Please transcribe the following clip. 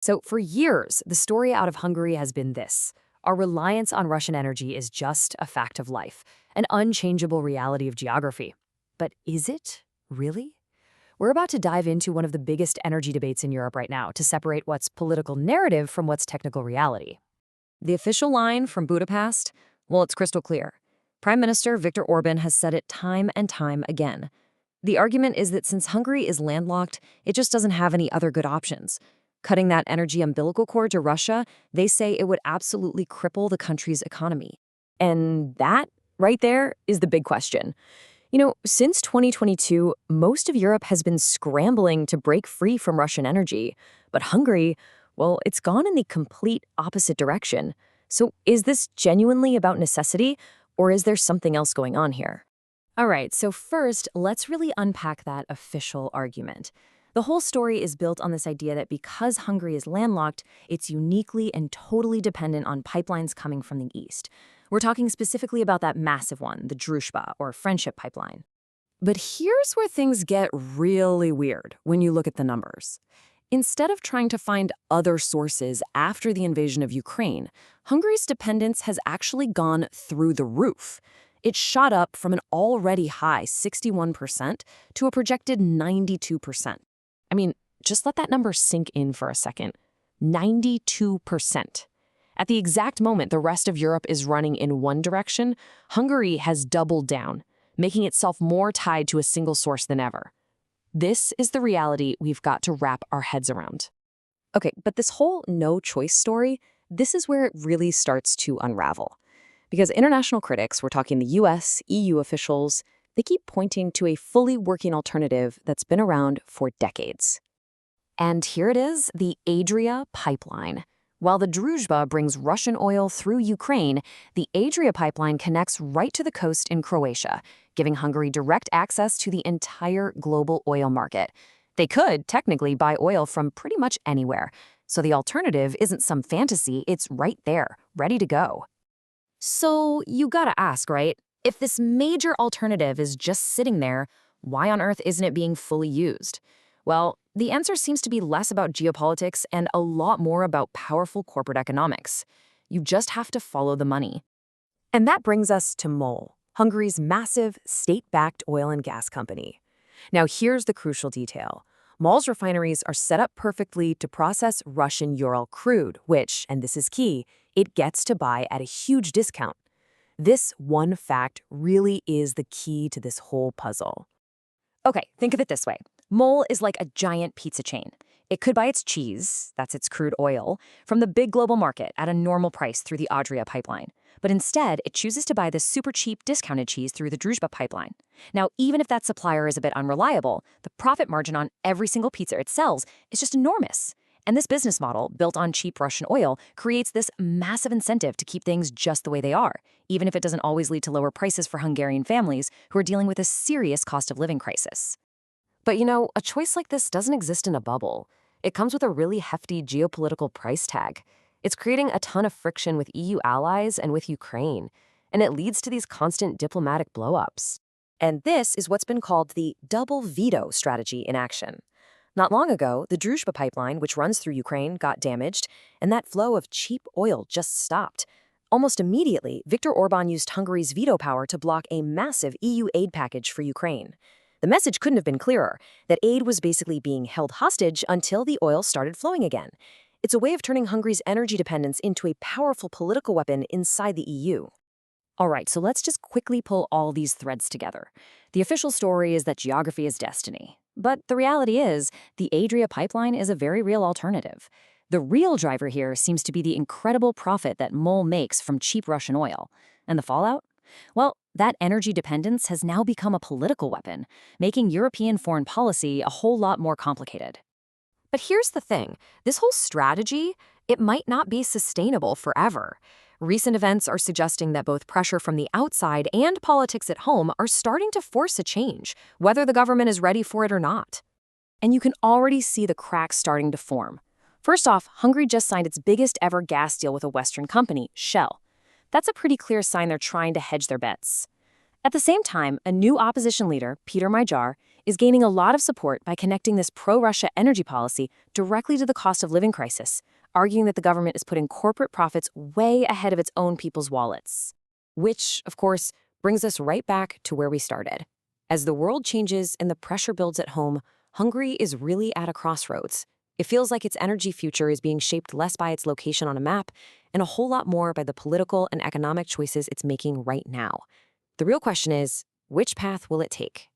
So for years, the story out of Hungary has been this. Our reliance on Russian energy is just a fact of life, an unchangeable reality of geography. But is it really? We're about to dive into one of the biggest energy debates in Europe right now to separate what's political narrative from what's technical reality. The official line from Budapest? Well, it's crystal clear. Prime Minister Viktor Orban has said it time and time again. The argument is that since Hungary is landlocked, it just doesn't have any other good options. Cutting that energy umbilical cord to Russia, they say it would absolutely cripple the country's economy. And that, right there, is the big question. Since 2022, most of Europe has been scrambling to break free from Russian energy. But Hungary, well, it's gone in the complete opposite direction. So is this genuinely about necessity, or is there something else going on here? All right, so first, let's really unpack that official argument. The whole story is built on this idea that because Hungary is landlocked, it's uniquely and totally dependent on pipelines coming from the east. We're talking specifically about that massive one, the Druzhba, or Friendship Pipeline. But here's where things get really weird when you look at the numbers. Instead of trying to find other sources after the invasion of Ukraine, Hungary's dependence has actually gone through the roof. It shot up from an already high 61% to a projected 92%. I mean, just let that number sink in for a second. 92%. At the exact moment the rest of Europe is running in one direction, Hungary has doubled down, making itself more tied to a single source than ever. This is the reality we've got to wrap our heads around. Okay, but this whole no-choice story, this is where it really starts to unravel. Because international critics, we're talking the US, EU officials, they keep pointing to a fully working alternative that's been around for decades. And here it is, the Adria pipeline. While the Druzhba brings Russian oil through Ukraine, the Adria pipeline connects right to the coast in Croatia, giving Hungary direct access to the entire global oil market. They could technically buy oil from pretty much anywhere. So the alternative isn't some fantasy, it's right there, ready to go. So you gotta ask, right? If this major alternative is just sitting there, why on earth isn't it being fully used? Well, the answer seems to be less about geopolitics and a lot more about powerful corporate economics. You just have to follow the money. And that brings us to MOL, Hungary's massive state-backed oil and gas company. Now here's the crucial detail. MOL's refineries are set up perfectly to process Russian Ural crude, which, and this is key, it gets to buy at a huge discount. This one fact really is the key to this whole puzzle. Okay, think of it this way. MOL is like a giant pizza chain. It could buy its cheese, that's its crude oil, from the big global market at a normal price through the Adria pipeline. But instead, it chooses to buy this super cheap discounted cheese through the Druzhba pipeline. Now, even if that supplier is a bit unreliable, the profit margin on every single pizza it sells is just enormous. And this business model, built on cheap Russian oil, creates this massive incentive to keep things just the way they are, even if it doesn't always lead to lower prices for Hungarian families who are dealing with a serious cost of living crisis. But a choice like this doesn't exist in a bubble. It comes with a really hefty geopolitical price tag. It's creating a ton of friction with EU allies and with Ukraine, and it leads to these constant diplomatic blow-ups. And this is what's been called the double veto strategy in action. Not long ago, the Druzhba pipeline, which runs through Ukraine, got damaged, and that flow of cheap oil just stopped. Almost immediately, Viktor Orban used Hungary's veto power to block a massive EU aid package for Ukraine. The message couldn't have been clearer, that aid was basically being held hostage until the oil started flowing again. It's a way of turning Hungary's energy dependence into a powerful political weapon inside the EU. All right, so let's just quickly pull all these threads together. The official story is that geography is destiny. But the reality is, the Adria pipeline is a very real alternative. The real driver here seems to be the incredible profit that MOL makes from cheap Russian oil. And the fallout? Well, that energy dependence has now become a political weapon, making European foreign policy a whole lot more complicated. But here's the thing. This whole strategy, it might not be sustainable forever. Recent events are suggesting that both pressure from the outside and politics at home are starting to force a change, whether the government is ready for it or not. And you can already see the cracks starting to form. First off, Hungary just signed its biggest ever gas deal with a Western company, Shell. That's a pretty clear sign they're trying to hedge their bets. At the same time, a new opposition leader, Peter Major, is gaining a lot of support by connecting this pro-Russia energy policy directly to the cost of living crisis, arguing that the government is putting corporate profits way ahead of its own people's wallets. Which, of course, brings us right back to where we started. As the world changes and the pressure builds at home, Hungary is really at a crossroads. It feels like its energy future is being shaped less by its location on a map and a whole lot more by the political and economic choices it's making right now. The real question is, which path will it take?